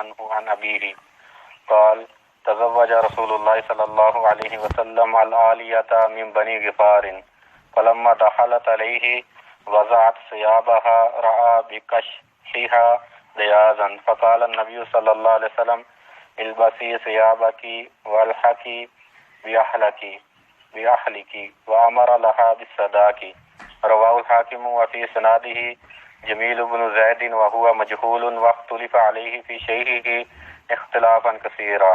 عنه عن أبيه قال تزوج رسول الله صلى الله عليه وسلم العالية من بني غفار فلما دخلت عليه وضعت ثيابها رأى بكشحها بياضا فقال النبي صلى الله عليه وسلم البسي ثيابك والحكي بأهلك وأمر لها بالصداق. رواه الحاكم وفي سناده جمیل بن زید وهو مجهول واختلف علیہ فی شیئہ اختلافا کثیرا۔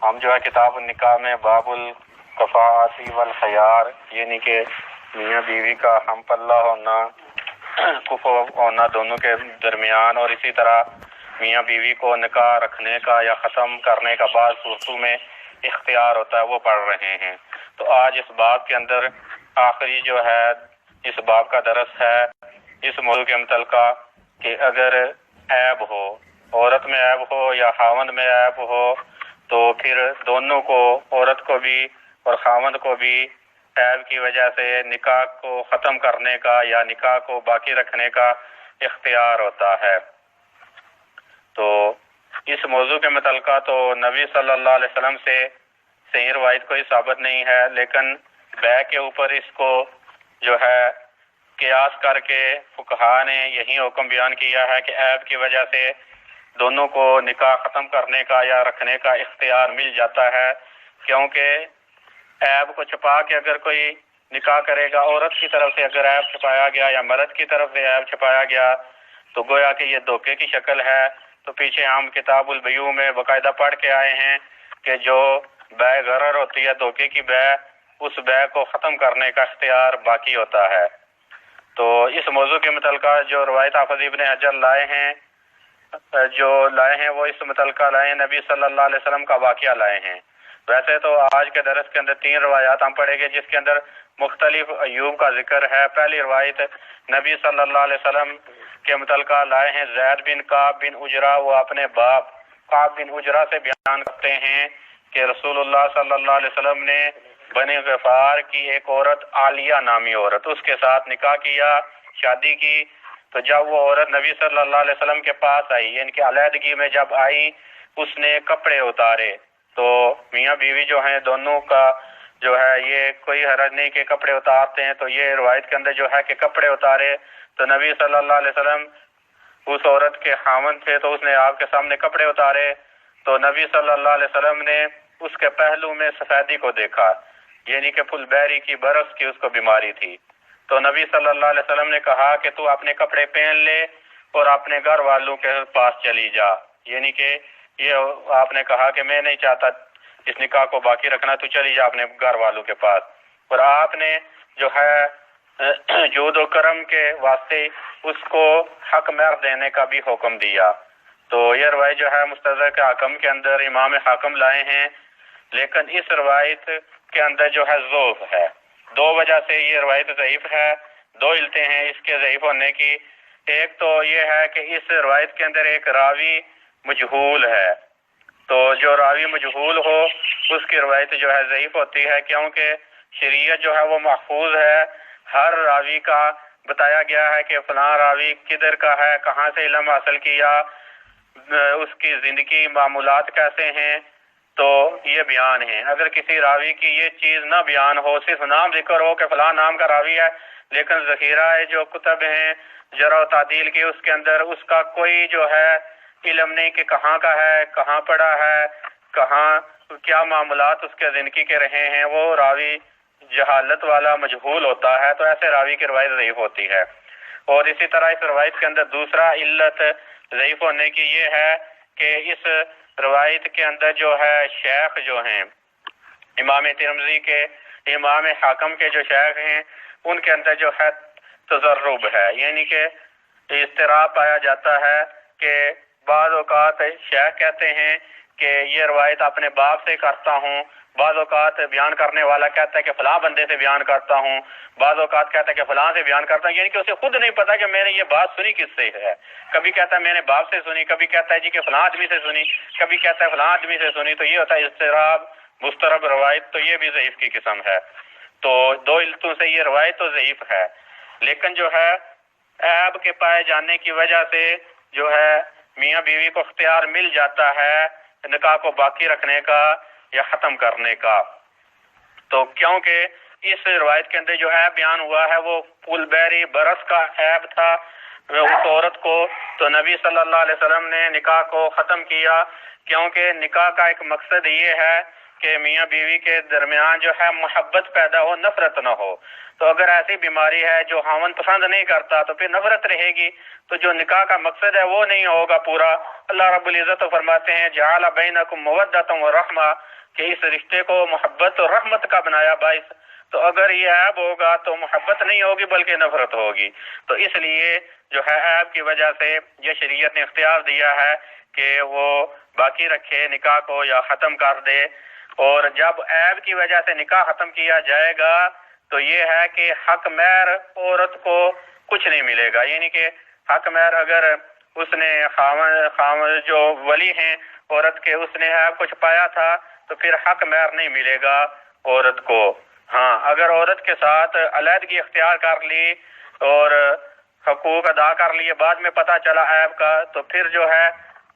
ہم جو ہے کتاب النکاح میں باب الکفاءۃ والخیار یعنی کہ میاں بیوی کا ہم پلہ ہونا، کفو ہونا دونوں کے درمیان، اور اسی طرح میاں بیوی کو نکاح رکھنے کا یا ختم کرنے کا بعض صورتوں میں اختیار ہوتا ہے، وہ پڑھ رہے ہیں۔ تو آج اس باب کے اندر آخری جو ہے اس باب کا درس ہے اس موضوع کے متعلقہ کہ اگر عیب ہو، عورت میں عیب ہو یا خاوند میں عیب ہو، تو پھر دونوں کو، عورت کو بھی اور خاوند کو بھی عیب کی وجہ سے نکاح کو ختم کرنے کا یا نکاح کو باقی رکھنے کا اختیار ہوتا ہے۔ تو اس موضوع کے متعلقہ تو نبی صلی اللہ علیہ وسلم سے صحیح روایت کوئی ثابت نہیں ہے، لیکن بیع کے اوپر اس کو جو ہے قیاس کر کے فقہاء نے یہی حکم بیان کیا ہے کہ عیب کی وجہ سے دونوں کو نکاح ختم کرنے کا یا رکھنے کا اختیار مل جاتا ہے، کیونکہ عیب کو چھپا کے اگر کوئی نکاح کرے گا، عورت کی طرف سے اگر عیب چھپایا گیا یا مرد کی طرف سے عیب چھپایا گیا تو گویا کہ یہ دھوکے کی شکل ہے۔ تو پیچھے ہم کتاب البیوع میں باقاعدہ پڑھ کے آئے ہیں کہ جو بیع غرر ہوتی ہے، دھوکے کی بیع، اس بیع کو ختم کرنے کا اختیار باقی ہوتا ہے۔ تو اس موضوع کے متعلقہ جو روایت حافظ ابن حجر لائے ہیں وہ اس متعلقہ لائے ہیں، نبی صلی اللہ علیہ وسلم کا واقعہ لائے ہیں۔ ویسے تو آج کے درس کے اندر 3 روایات ہم پڑھیں گے جس کے اندر مختلف ایوب کا ذکر ہے۔ پہلی روایت نبی صلی اللہ علیہ وسلم کے متعلقہ لائے ہیں زید بن کعب بن اجرا، وہ اپنے باپ کعب بن اجرا سے بیان کرتے ہیں کہ رسول اللہ صلی اللہ علیہ وسلم نے بنی غفار کی ایک عورت عالیہ نامی عورت، اس کے ساتھ نکاح کیا، شادی کی۔ تو جب وہ عورت نبی صلی اللہ علیہ وسلم کے پاس آئی، یعنی کہ علیحدگی میں جب آئی، اس نے کپڑے اتارے۔ تو میاں بیوی جو ہیں دونوں کا جو ہے یہ کوئی حرج نہیں کہ کپڑے اتارتے ہیں، تو یہ روایت کے اندر جو ہے کہ کپڑے اتارے تو نبی صلی اللہ علیہ وسلم اس عورت کے خاوند تھے تو اس نے آپ کے سامنے کپڑے اتارے، تو نبی صلی اللہ علیہ وسلم نے اس کے پہلو میں سفیدی کو دیکھا، یعنی کہ پھل بیری کی برس کی اس کو بیماری تھی۔ تو نبی صلی اللہ علیہ وسلم نے کہا کہ تو اپنے کپڑے پہن لے اور اپنے گھر والوں کے پاس چلی جا، یعنی کہ یہ آپ نے کہا کہ میں نہیں چاہتا اس نکاح کو باقی رکھنا، تو چلی جا اپنے گھر والوں کے پاس۔ اور آپ نے جو ہے جود و کرم کے واسطے اس کو حق مہر دینے کا بھی حکم دیا۔ تو یہ روایت جو ہے مستدرک حاکم کے اندر امام حاکم لائے ہیں، لیکن اس روایت کے اندر جو ہے ضعف ہے۔ 2 وجہ سے یہ روایت ضعیف ہے، 2 علتیں ہیں اس کے ضعیف ہونے کی۔ ایک تو یہ ہے کہ اس روایت کے اندر ایک راوی مجہول ہے، تو جو راوی مجہول ہو اس کی روایت جو ہے ضعیف ہوتی ہے، کیونکہ شریعت جو ہے وہ محفوظ ہے، ہر راوی کا بتایا گیا ہے کہ فلاں راوی کدھر کا ہے، کہاں سے علم حاصل کیا، اس کی زندگی معمولات کیسے ہیں، تو یہ بیان ہے۔ اگر کسی راوی کی یہ چیز نہ بیان ہو، صرف نام ذکر ہو کہ فلاں نام کا راوی ہے، لیکن ذخیرہ جو کتب ہیں جرح و تعدیل کی، اس کے اندر اس کا کوئی جو ہے علم نہیں کہ کہاں کا ہے، کہاں پڑھا ہے، کہاں کیا معاملات اس کے زندگی کے رہے ہیں، وہ راوی جہالت والا مجہول ہوتا ہے، تو ایسے راوی کی روایت ضعیف ہوتی ہے۔ اور اسی طرح اس روایت کے اندر دوسرا علت ضعیف ہونے کی یہ ہے کہ اس روایت کے اندر جو ہے شیخ جو ہیں امام ترمذی کے، امام حاکم کے جو شیخ ہیں، ان کے اندر جو ہے تضرب ہے، یعنی کہ اضطراب پایا جاتا ہے کہ بعض اوقات شیخ کہتے ہیں کہ یہ روایت اپنے باپ سے کرتا ہوں، بعض اوقات بیان کرنے والا کہتا ہے کہ فلاں بندے سے بیان کرتا ہوں، بعض اوقات کہتا ہے کہ فلاں سے بیان کرتا ہوں، یعنی کہ اسے خود نہیں پتا کہ میں نے یہ بات سنی کس سے ہے۔ کبھی کہتا ہے میں نے باپ سے سنی، کبھی کہتا ہے جی کہ فلاں آدمی سے سنی، کبھی کہتا ہے فلاں آدمی سے سنی، تو یہ ہوتا ہے اضطراب مضطرب روایت، تو یہ بھی ضعیف کی قسم ہے۔ تو 2 علتوں سے یہ روایت تو ضعیف ہے، لیکن جو ہے عیب کے پائے جانے کی وجہ سے جو ہے میاں بیوی کو اختیار مل جاتا ہے نکاح کو باقی رکھنے کا یا ختم کرنے کا۔ تو کیونکہ اس روایت کے اندر جو عیب بیان ہوا ہے وہ پل بحری برس کا عیب تھا اس عورت کو، تو نبی صلی اللہ علیہ وسلم نے نکاح کو ختم کیا، کیونکہ نکاح کا ایک مقصد یہ ہے کہ میاں بیوی کے درمیان جو ہے محبت پیدا ہو، نفرت نہ ہو۔ تو اگر ایسی بیماری ہے جو خاوند پسند نہیں کرتا تو پھر نفرت رہے گی، تو جو نکاح کا مقصد ہے وہ نہیں ہوگا پورا۔ اللہ رب العزت فرماتے ہیں جعل بینکم مودۃ ورحمہ، کہ اس رشتے کو محبت اور رحمت کا بنایا باعث۔ تو اگر یہ عیب ہوگا تو محبت نہیں ہوگی بلکہ نفرت ہوگی۔ تو اس لیے جو ہے عیب کی وجہ سے یہ شریعت نے اختیار دیا ہے کہ وہ باقی رکھے نکاح کو یا ختم کر دے۔ اور جب عیب کی وجہ سے نکاح ختم کیا جائے گا تو یہ ہے کہ حق مہر عورت کو کچھ نہیں ملے گا، یعنی کہ حق مہر اگر اس نے خاوند جو ولی ہیں عورت کے اس نے عیب کچھ پایا تھا تو پھر حق مہر نہیں ملے گا عورت کو۔ ہاں اگر عورت کے ساتھ علیحدگی اختیار کر لی اور حقوق ادا کر لیے، بعد میں پتہ چلا عیب کا، تو پھر جو ہے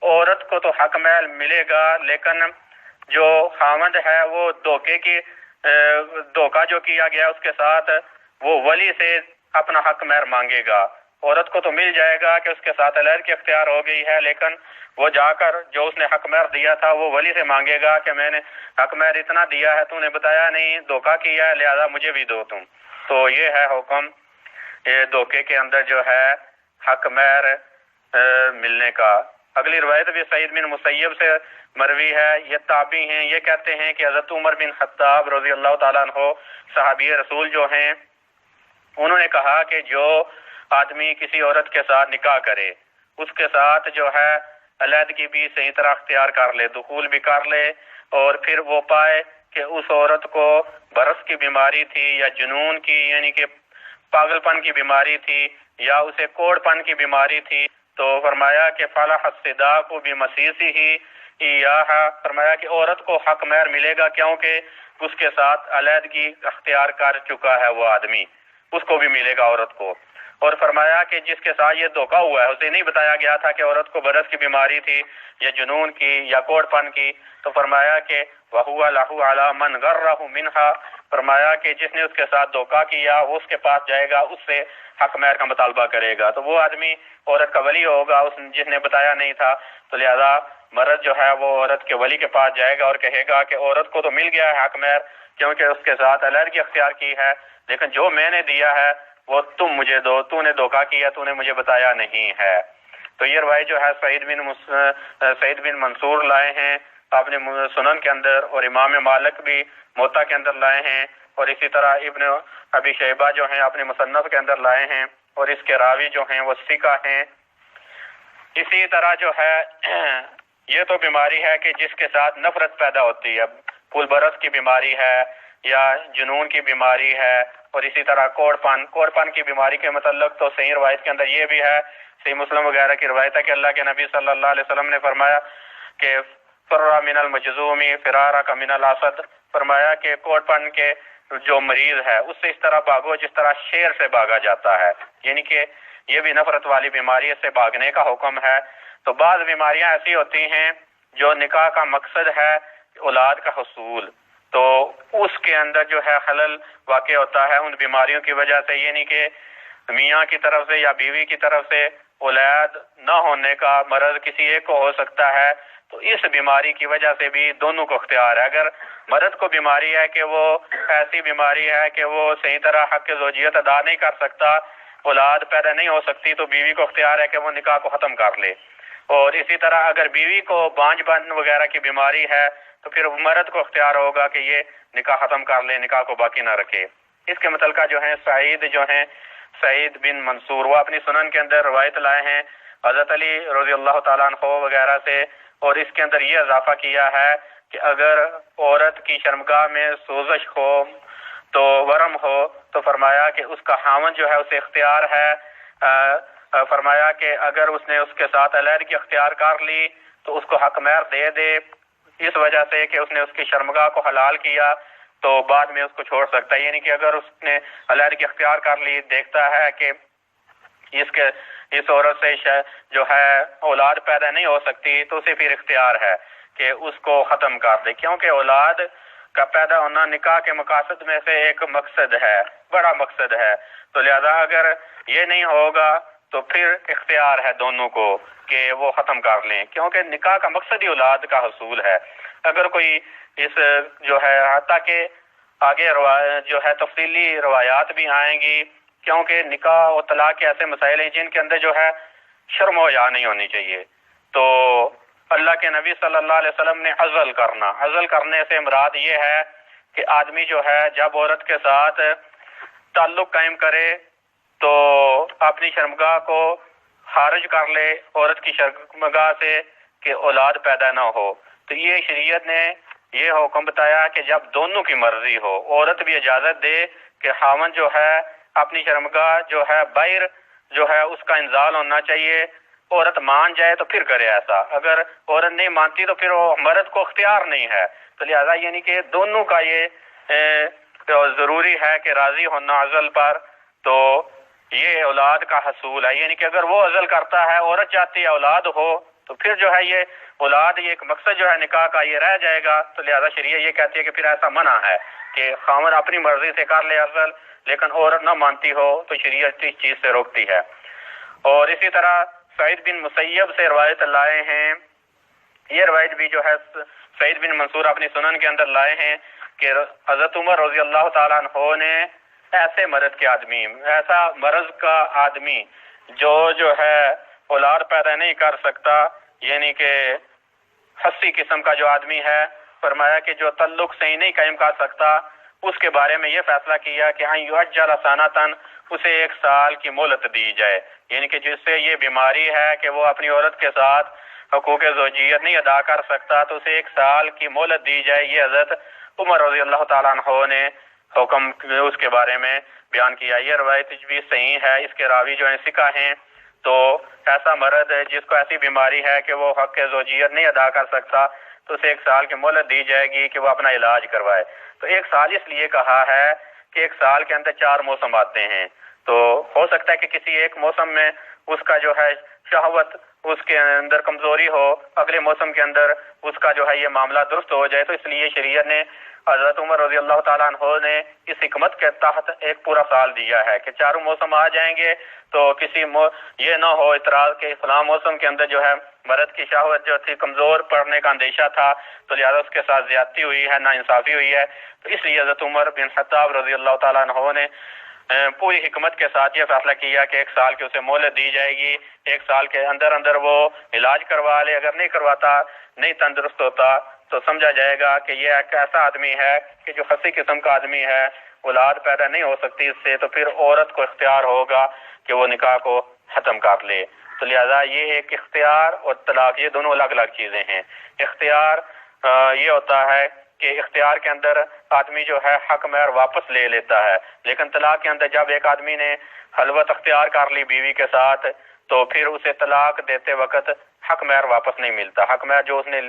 عورت کو تو حق مہر ملے گا، لیکن جو خاوند ہے وہ دھوکہ جو کیا گیا اس کے ساتھ وہ ولی سے اپنا حق مہر مانگے گا۔ عورت کو تو مل جائے گا کہ اس کے ساتھ علیحدگی اختیار ہو گئی ہے، لیکن وہ جا کر جو اس نے حق مہر دیا تھا وہ ولی سے مانگے گا کہ میں نے حق مہر اتنا دیا ہے، تو نے بتایا نہیں، دھوکہ کیا ہے، لہذا مجھے بھی دو تم۔ تو یہ ہے حکم دھوکے کے اندر جو ہے حق مہر ملنے کا۔ اگلی روایت بھی سعید بن مسیب سے مروی ہے، یہ تابعی ہیں، یہ کہتے ہیں کہ حضرت عمر بن خطاب رضی اللہ تعالیٰ عنہ صحابی رسول جو ہیں، انہوں نے کہا کہ جو آدمی کسی عورت کے ساتھ نکاح کرے اس کے ساتھ جو ہے علیحدگی بھی صحیح طرح اختیار کر لے، دخول بھی کر لے، اور پھر وہ پائے کہ اس عورت کو برس کی بیماری تھی یا جنون کی یعنی کہ پاگل پن کی بیماری تھی یا اسے کوڑ پن کی بیماری تھی، تو فرمایا کہ فلاح الصداق بمسیسی ہی ایہا، فرمایا کہ عورت کو حق مہر ملے گا کیونکہ اس کے ساتھ علیحدگی اختیار کر چکا ہے وہ آدمی، اس کو بھی ملے گا عورت کو۔ اور فرمایا کہ جس کے ساتھ یہ دھوکہ ہوا ہے، اسے نہیں بتایا گیا تھا کہ عورت کو برس کی بیماری تھی یا جنون کی یا کوڑ پن کی، تو فرمایا کہ وَهُوَ لَهُ عَلَى مَنْ غَرَّهُ مِنْهَا، فرمایا کہ جس نے اس کے ساتھ دھوکہ کیا وہ اس کے پاس جائے گا، اس سے حق مہر کا مطالبہ کرے گا، تو وہ آدمی عورت کا ولی ہوگا جس نے بتایا نہیں تھا، تو لہذا مرد جو ہے وہ عورت کے ولی کے پاس جائے گا اور کہے گا کہ عورت کو تو مل گیا ہے حق مہر کیونکہ اس کے ساتھ علیحدگی اختیار کی ہے، لیکن جو میں نے دیا ہے وہ تم مجھے دو، تو نے دھوکہ کیا، تو نے مجھے بتایا نہیں ہے۔ تو یہ روایت جو ہے سعید بن منصور لائے ہیں اپنے سنن کے اندر، اور امام مالک بھی موطا کے اندر لائے ہیں، اور اسی طرح ابن ابی شیبہ جو ہیں اپنے مصنف کے اندر لائے ہیں، اور اس کے راوی جو ہیں وہ ثقہ ہیں۔ اسی طرح جو ہے یہ تو بیماری ہے کہ جس کے ساتھ نفرت پیدا ہوتی ہے، پل برس کی بیماری ہے یا جنون کی بیماری ہے، اور اسی طرح کوڑ پن کی بیماری کے متعلق تو صحیح روایت کے اندر یہ بھی ہے، صحیح مسلم وغیرہ کی روایت ہے کہ اللہ کے نبی صلی اللہ علیہ وسلم نے فرمایا کہ فرّ من المجذوم فرارک من الاسد، فرمایا کہ کوڑ پن کے جو مریض ہے اس سے اس طرح بھاگو جس طرح شیر سے بھاگا جاتا ہے، یعنی کہ یہ بھی نفرت والی بیماری، اس سے بھاگنے کا حکم ہے۔ تو بعض بیماریاں ایسی ہوتی ہیں جو نکاح کا مقصد ہے اولاد کا حصول، تو اس کے اندر جو ہے خلل واقع ہوتا ہے ان بیماریوں کی وجہ سے، یعنی کہ میاں کی طرف سے یا بیوی کی طرف سے اولاد نہ ہونے کا مرض کسی ایک کو ہو سکتا ہے، تو اس بیماری کی وجہ سے بھی دونوں کو اختیار ہے۔ اگر مرد کو بیماری ہے کہ وہ ایسی بیماری ہے کہ وہ صحیح طرح حق زوجیت ادا نہیں کر سکتا، اولاد پیدا نہیں ہو سکتی، تو بیوی کو اختیار ہے کہ وہ نکاح کو ختم کر لے، اور اسی طرح اگر بیوی کو بانجھ پن وغیرہ کی بیماری ہے تو پھر مرد کو اختیار ہوگا کہ یہ نکاح ختم کر لے، نکاح کو باقی نہ رکھے۔ اس کے متعلقہ جو ہیں سعید بن منصور وہ اپنی سنن کے اندر روایت لائے ہیں حضرت علی رضی اللہ تعالیٰ عنہ وغیرہ سے، اور اس کے اندر یہ اضافہ کیا ہے کہ اگر عورت کی شرمگاہ میں سوزش ہو تو ورم ہو تو فرمایا کہ اس کا خاوند جو ہے اسے اختیار ہے، فرمایا کہ اگر اس نے اس کے ساتھ علیحدگی اختیار کر لی تو اس کو حق مہر دے دے، اس وجہ سے کہ اس نے اس کی شرمگاہ کو حلال کیا تو بعد میں اس کو چھوڑ سکتا ہے، یعنی کہ اگر اس نے علیحدگی اختیار کر لی، دیکھتا ہے کہ اس عورت سے جو ہے اولاد پیدا نہیں ہو سکتی تو اسے پھر اختیار ہے کہ اس کو ختم کر دے، کیونکہ اولاد کا پیدا ہونا نکاح کے مقاصد میں سے ایک مقصد ہے، بڑا مقصد ہے۔ تو لہذا اگر یہ نہیں ہوگا تو پھر اختیار ہے دونوں کو کہ وہ ختم کر لیں، کیونکہ نکاح کا مقصد ہی اولاد کا حصول ہے۔ اگر کوئی اس جو ہے حتیٰ کہ آگے جو ہے تفصیلی روایات بھی آئیں گی، کیونکہ نکاح اور طلاق کے ایسے مسائل ہیں جن کے اندر جو ہے شرم و حیا نہیں ہونی چاہیے۔ تو اللہ کے نبی صلی اللہ علیہ وسلم نے عزل کرنے سے مراد یہ ہے کہ آدمی جو ہے جب عورت کے ساتھ تعلق قائم کرے تو اپنی شرمگاہ کو خارج کر لے عورت کی شرمگاہ سے کہ اولاد پیدا نہ ہو۔ تو یہ شریعت نے یہ حکم بتایا کہ جب دونوں کی مرضی ہو، عورت بھی اجازت دے کہ خاوند جو ہے اپنی شرمگاہ جو ہے باہر جو ہے اس کا انزال ہونا چاہیے، عورت مان جائے تو پھر کرے ایسا، اگر عورت نہیں مانتی تو پھر وہ مرد کو اختیار نہیں ہے۔ تو لہذا یعنی کہ دونوں کا یہ ضروری ہے کہ راضی ہونا عزل پر، تو یہ اولاد کا حصول ہے۔ یعنی کہ اگر وہ عزل کرتا ہے، عورت چاہتی ہے اولاد ہو، تو پھر جو ہے یہ اولاد یہ ایک مقصد جو ہے نکاح کا یہ رہ جائے گا۔ تو لہذا شریعت یہ کہتی ہے کہ پھر ایسا منع ہے کہ خاوند اپنی مرضی سے کر لے عزل، لیکن عورت نہ مانتی ہو تو شریعت اس چیز سے روکتی ہے۔ اور اسی طرح سعید بن مسیب سے روایت لائے ہیں، یہ روایت بھی جو ہے سعید بن منصور اپنی سنن کے اندر لائے ہیں کہ حضرت عمر رضی اللہ تعالیٰ عنہ نے ایسے ایسا مرض کا آدمی جو ہے اولاد پیدا نہیں کر سکتا، یعنی کہ حسی قسم کا جو آدمی ہے، فرمایا کہ جو تعلق صحیح نہیں قائم کر سکتا، اس کے بارے میں یہ فیصلہ کیا کہ یعجل سنتاً، اسے 1 سال کی مہلت دی جائے، یعنی کہ جس سے یہ بیماری ہے کہ وہ اپنی عورت کے ساتھ حقوق زوجیت نہیں ادا کر سکتا، تو اسے 1 سال کی مہلت دی جائے۔ یہ حضرت عمر رضی اللہ تعالیٰ عنہ نے حکم اس کے بارے میں بیان کیا۔ یہ روایت بھی صحیح ہے، اس کے راوی جو ہیں ثقہ ہیں۔ تو ایسا مرد ہے جس کو ایسی بیماری ہے کہ وہ حق زوجیت نہیں ادا کر سکتا، تو اسے 1 سال کی مہلت دی جائے گی کہ وہ اپنا علاج کروائے۔ تو 1 سال اس لیے کہا ہے کہ 1 سال کے اندر 4 موسم آتے ہیں، تو ہو سکتا ہے کہ کسی ایک موسم میں اس کا جو ہے شہوت اس کے اندر کمزوری ہو، اگلے موسم کے اندر اس کا جو ہے یہ معاملہ درست ہو جائے۔ تو اس لیے شریعت نے حضرت عمر رضی اللہ تعالیٰ عنہ نے اس حکمت کے تحت ایک پورا سال دیا ہے کہ 4 موسم آ جائیں گے تو کسی یہ نہ ہو اعتراض کہ فلاں موسم کے اندر جو ہے مرد کی شہوت جو تھی کمزور پڑنے کا اندیشہ تھا، تو لہذا اس کے ساتھ زیادتی ہوئی ہے، ناانصافی ہوئی ہے۔ تو اس لیے حضرت عمر بن خطاب رضی اللہ تعالیٰ عنہ نے پوری حکمت کے ساتھ یہ فیصلہ کیا کہ 1 سال کی اسے مہلت دی جائے گی، 1 سال کے اندر وہ علاج کروا لے، اگر نہیں کرواتا، نہیں تندرست ہوتا، تو سمجھا جائے گا کہ یہ ایک ایسا آدمی ہے کہ جو خسی قسم کا آدمی ہے، اولاد پیدا نہیں ہو سکتی اس سے، تو پھر عورت کو اختیار ہوگا کہ وہ نکاح کو ختم کر لے۔ تو لہذا یہ ایک اختیار اور طلاق یہ دونوں الگ الگ چیزیں ہیں۔ اختیار یہ ہوتا ہے کہ اختیار کے اندر آدمی جو ہے حق مہر واپس لے لیتا ہے، لیکن طلاق کے اندر جب ایک آدمی نے خلوت اختیار کر لی بیوی کے ساتھ، تو پھر اسے طلاق دیتے وقت حق مہر واپس نہیں ملتا۔ حق مہر جو اس نے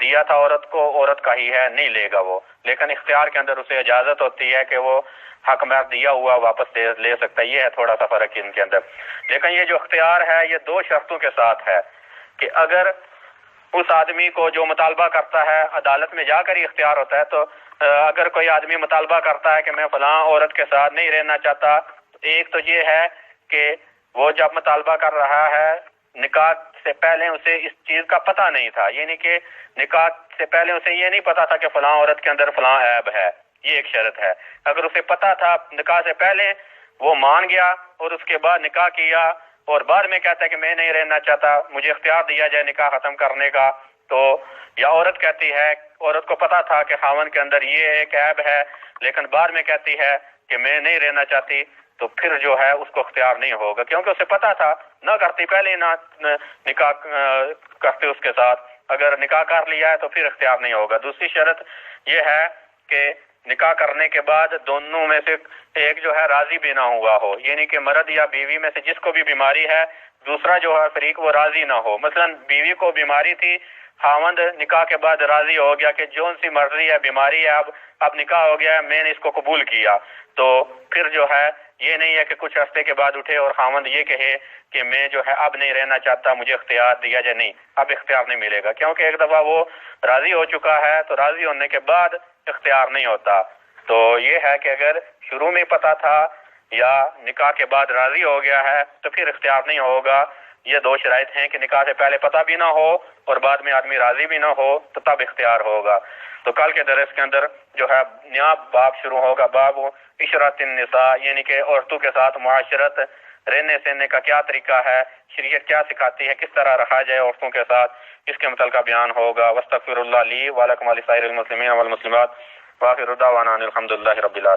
دیا تھا عورت کو، عورت کا ہی ہے، نہیں لے گا وہ، لیکن اختیار کے اندر اسے اجازت ہوتی ہے کہ وہ حق مہر دیا ہوا واپس لے سکتا ہے۔ یہ ہے تھوڑا سا فرق ان کے اندر۔ لیکن یہ جو اختیار ہے یہ 2 شرطوں کے ساتھ ہے کہ اگر اس آدمی کو جو مطالبہ کرتا ہے عدالت میں جا کر ہی اختیار ہوتا ہے، تو اگر کوئی آدمی مطالبہ کرتا ہے کہ میں فلاں عورت کے ساتھ نہیں رہنا چاہتا، ایک تو یہ ہے کہ وہ جب مطالبہ کر رہا ہے نکاح سے پہلے اسے اس چیز کا پتہ نہیں تھا، یعنی کہ نکاح سے پہلے اسے یہ نہیں پتا تھا کہ فلاں عورت کے اندر فلاں عیب ہے، یہ ایک شرط ہے۔ اگر اسے پتا تھا نکاح سے پہلے، وہ مان گیا اور اس کے بعد نکاح کیا اور بعد میں کہتا ہے کہ میں نہیں رہنا چاہتا، مجھے اختیار دیا جائے نکاح ختم کرنے کا، تو یا عورت کہتی ہے، عورت کو پتا تھا کہ خاوند کے اندر یہ ایک عیب ہے، لیکن بعد میں کہتی ہے کہ میں نہیں رہنا چاہتی، تو پھر جو ہے اس کو اختیار نہیں ہوگا، کیونکہ اسے پتا تھا، نہ کرتی پہلے نہ نکاح کرتے اس کے ساتھ، اگر نکاح کر لیا ہے تو پھر اختیار نہیں ہوگا۔ دوسری شرط یہ ہے کہ نکاح کرنے کے بعد دونوں میں سے ایک جو ہے راضی بھی نہ ہوا ہو، یعنی کہ مرد یا بیوی میں سے جس کو بھی بیماری ہے، دوسرا جو ہے فریق وہ راضی نہ ہو۔ مثلا بیوی کو بیماری تھی، خاوند نکاح کے بعد راضی ہو گیا کہ جو ان سی مرضی ہے، بیماری ہے، اب نکاح ہو گیا ہے، میں نے اس کو قبول کیا، تو پھر جو ہے یہ نہیں ہے کہ کچھ ہفتے کے بعد اٹھے اور خاوند یہ کہے کہ میں جو ہے اب نہیں رہنا چاہتا، مجھے اختیار دیا جائے. نہیں، اب اختیار نہیں ملے گا، کیونکہ ایک دفعہ وہ راضی ہو چکا ہے تو راضی ہونے کے بعد اختیار نہیں ہوتا. تو یہ ہے کہ اگر شروع میں پتہ تھا یا نکاح کے بعد راضی ہو گیا ہے تو پھر اختیار نہیں ہوگا. یہ دو شرائط ہیں کہ نکاح سے پہلے پتہ بھی نہ ہو اور بعد میں آدمی راضی بھی نہ ہو تو تب اختیار ہوگا. تو کل کے درس کے اندر جو ہے نیا باب شروع ہوگا، باب عشرت النساء، یعنی کہ عورتوں کے ساتھ معاشرت، رہنے سہنے کا کیا طریقہ ہے، شریعت کیا سکھاتی ہے، کس طرح رہا جائے عورتوں کے ساتھ، اس کے متعلقہ بیان ہوگا. واستغفر اللہ لی ولکم ولسائر المسلمین والمسلمات، وآخر دعوانا ان الحمد للہ رب العالمین.